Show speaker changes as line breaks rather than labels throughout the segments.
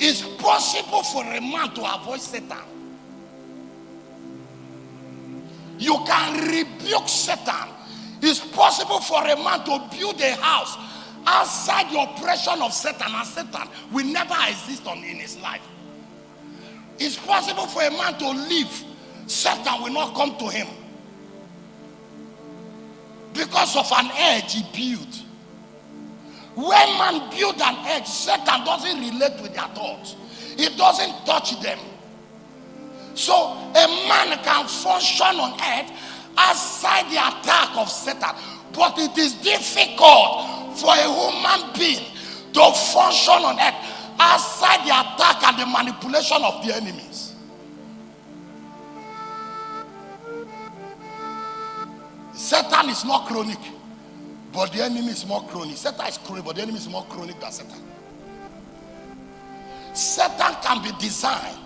It's possible for a man to avoid Satan. You can rebuke Satan. It's possible for a man to build a house outside the oppression of Satan, and Satan will never exist in his life. It's possible for a man to live, Satan will not come to him because of an edge he built. When man builds an edge, Satan doesn't relate with their thoughts. He doesn't touch them. So a man can function on earth outside the attack of Satan. But it is difficult for a human being to function on earth outside the attack and the manipulation of the enemies. Satan is not chronic, but the enemy is more chronic. Satan is chronic, but the enemy is more chronic than Satan. Satan can be designed,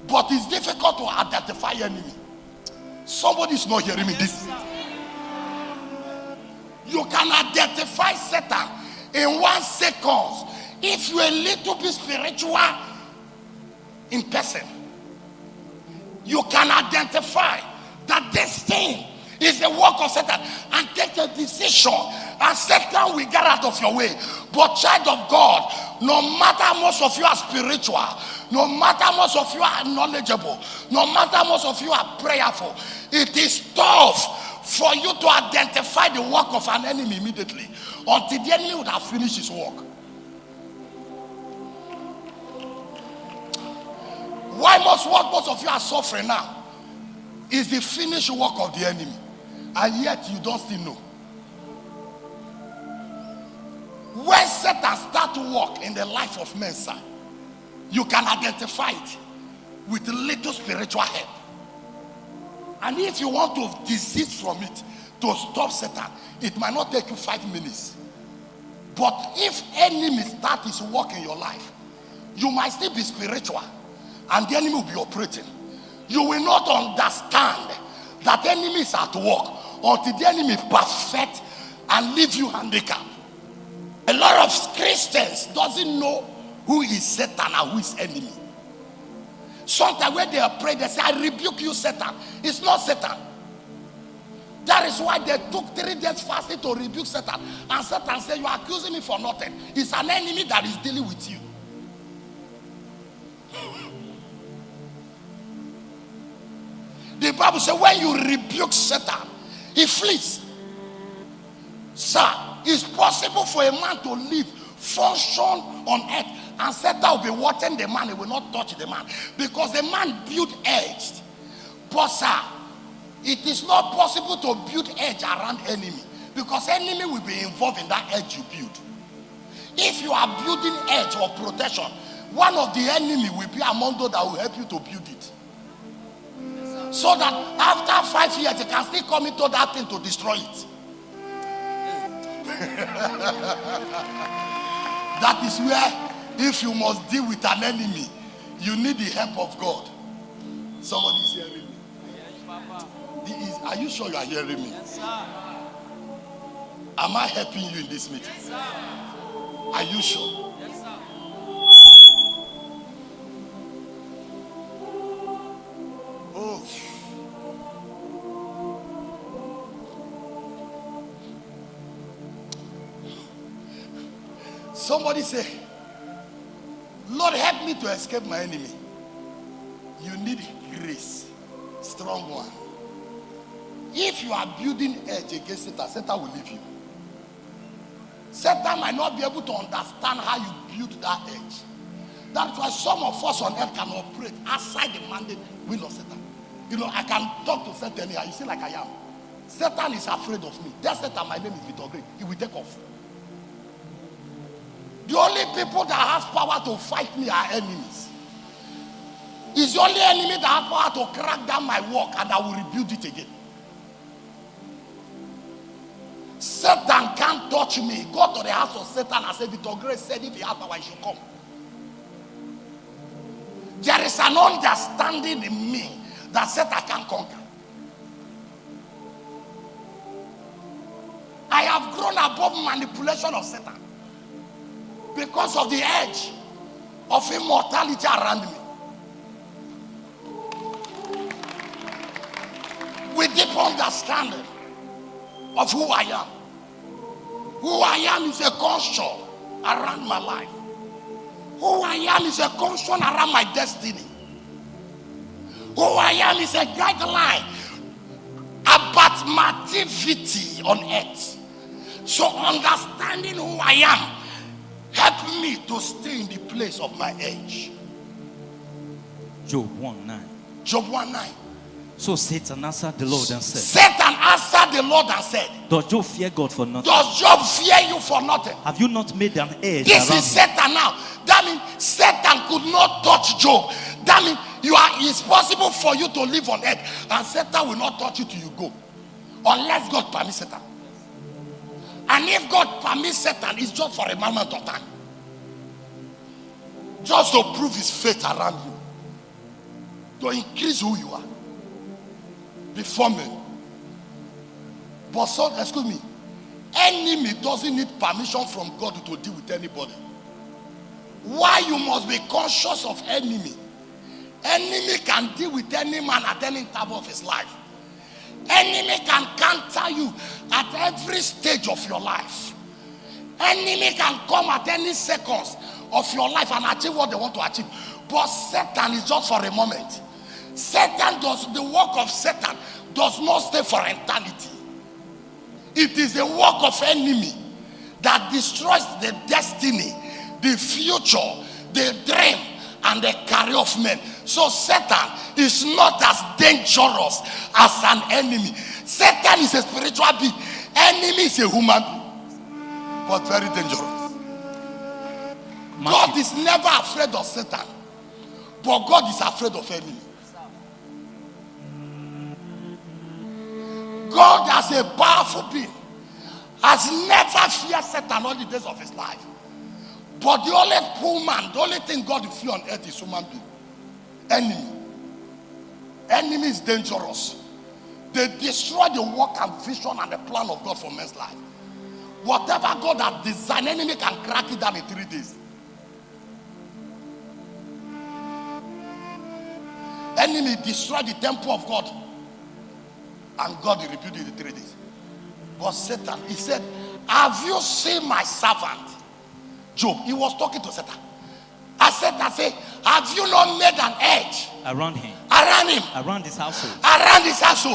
but it's difficult to identify enemy. Somebody is not hearing me. This. You can identify Satan in 1 second if you're a little bit spiritual in person. You can identify that this thing is the work of Satan and take a decision, and Satan will get out of your way. But child of God, no matter most of you are spiritual, no matter most of you are knowledgeable, no matter most of you are prayerful, it is tough for you to identify the work of an enemy immediately until the enemy would have finished his work. What most of you are suffering now is the finished work of the enemy, and yet you don't still know. When Satan starts to work in the life of men, sir, you can identify it with little spiritual help. And if you want to desist from it, to stop Satan, it might not take you 5 minutes. But if enemy start his work in your life, you might still be spiritual, and the enemy will be operating. You will not understand that enemy is at work until the enemy perfect and leave you handicapped. A lot of Christians doesn't know who is Satan and who is enemy. Sometimes when they pray, they say, I rebuke you, Satan. It's not Satan. That is why they took 3 days fasting to rebuke Satan. And Satan said, you are accusing me for nothing. It's an enemy that is dealing with you. The Bible says when you rebuke Satan, he flees. Sir, it's possible for a man to live, function on earth, and Satan will be watching the man. He will not touch the man because the man built edge. But sir, it is not possible to build edge around enemy because enemy will be involved in that edge you build. If you are building edge or protection, one of the enemy will be among those that will help you to build it. So that after 5 years, you can still come into that thing to destroy it. That is where, if you must deal with an enemy, you need the help of God. Somebody is hearing me.
Yes,
Are you sure you are hearing me?
yes, sir.
Am I helping you in this meeting?
Yes, sir.
Are you sure?
Yes, sir.
Oh. Somebody say, Lord, help me to escape my enemy. You need grace, strong one. If you are building edge against Satan, Satan will leave you. Satan might not be able to understand how you build that edge. That's why some of us on earth can operate outside the mandate will of Satan. You know, I can talk to Satan here. You see, like I am. Satan is afraid of me. That's Satan. My name is Victor Green. He will take off. The only people that have power to fight me are enemies. It's the only enemy that has power to crack down my work, and I will rebuild it again. Satan can't touch me. Go to the house of Satan and say, Victor Grace said if he has power, he should come. There is an understanding in me that Satan can conquer. I have grown above manipulation of Satan because of the edge of immortality around me. With deep understanding of who I am. Who I am is a construct around my life. Who I am is a construct around my destiny. Who I am is a guideline about my activity on earth. So understanding who I am help me to stay in the place of my age.
Job 1:9.
Job 1:9.
So Satan answered the Lord and said,
Satan answered the Lord and said,
does Job fear God for nothing?
does Job fear you for nothing?
Have you not made an edge
This
around
is
him?
Satan now. That means Satan could not touch Job. That means it's possible for you to live on earth and Satan will not touch you till you go. Unless God permits Satan. And if God permits Satan, it's just for a moment of time. Just to prove his faith around you. To increase who you are. Before men. But so, excuse me, enemy doesn't need permission from God to deal with anybody. Why you must be conscious of enemy? Enemy can deal with any man at any time of his life. Enemy can counter you at every stage of your life. Enemy can come at any seconds of your life and achieve what they want to achieve. But Satan is just for a moment. The work of Satan does not stay for eternity. It is a work of enemy that destroys the destiny, the future, the dream, and the career of men. So Satan is not as dangerous as an enemy. Satan is a spiritual being. Enemy is a human being, but very dangerous. God is never afraid of Satan, but God is afraid of enemy. God as a powerful being has never feared Satan all the days of his life. But the only poor man, the only thing God will fear on earth is human being. Enemy. Enemy is dangerous. They destroy the work and vision and the plan of God for men's life. Whatever God has designed, enemy can crack it down in 3 days. Enemy destroyed the temple of God. And God rebuilt it in 3 days. But Satan, he said, have you seen my servant Job? He was talking to Satan. I said, have you not made an edge
around him,
around
his household,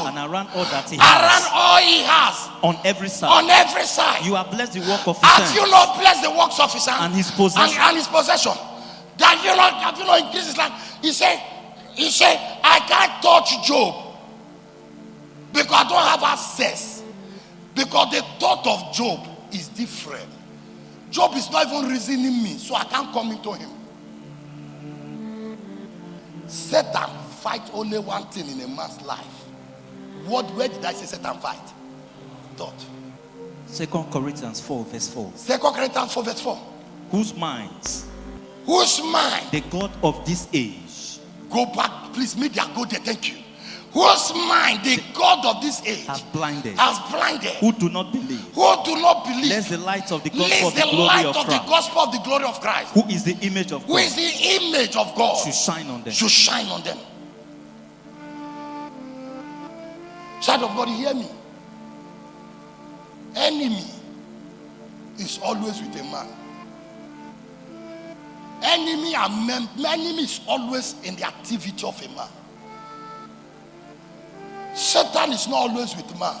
and
around all that he
around
has,
all he has,
on every side.
on every side?
You have blessed the work of his
Have
hands
you not blessed the works of his hand
and his possession.
and his possession? Have you not increased his land? He said, I can't touch Job because I don't have access. Because the thought of Job is different. Job is not even reasoning me, so I can't come into him. Satan fights only one thing in a man's life. Where did I say Satan fight? Thought.
2 Corinthians 4 verse 4.
2 Corinthians 4 verse 4.
Whose minds
Whose mind?
the God of this age
Go back, please. Media, go there. Thank you. Whose mind the God of this age
has blinded,
who
do not believe,
do not believe,
lest the light of the
lest
gospel of the
the
glory
light
of
of the
Christ,
gospel of the glory of Christ,
who is the image of
who
God,
is the image of God,
should shine on them.
should shine on them. Child of God, hear me. Enemy is always with a man. Enemy is always in the activity of a man. Satan is not always with man,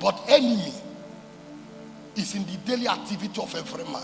but enemy is in the daily activity of every man.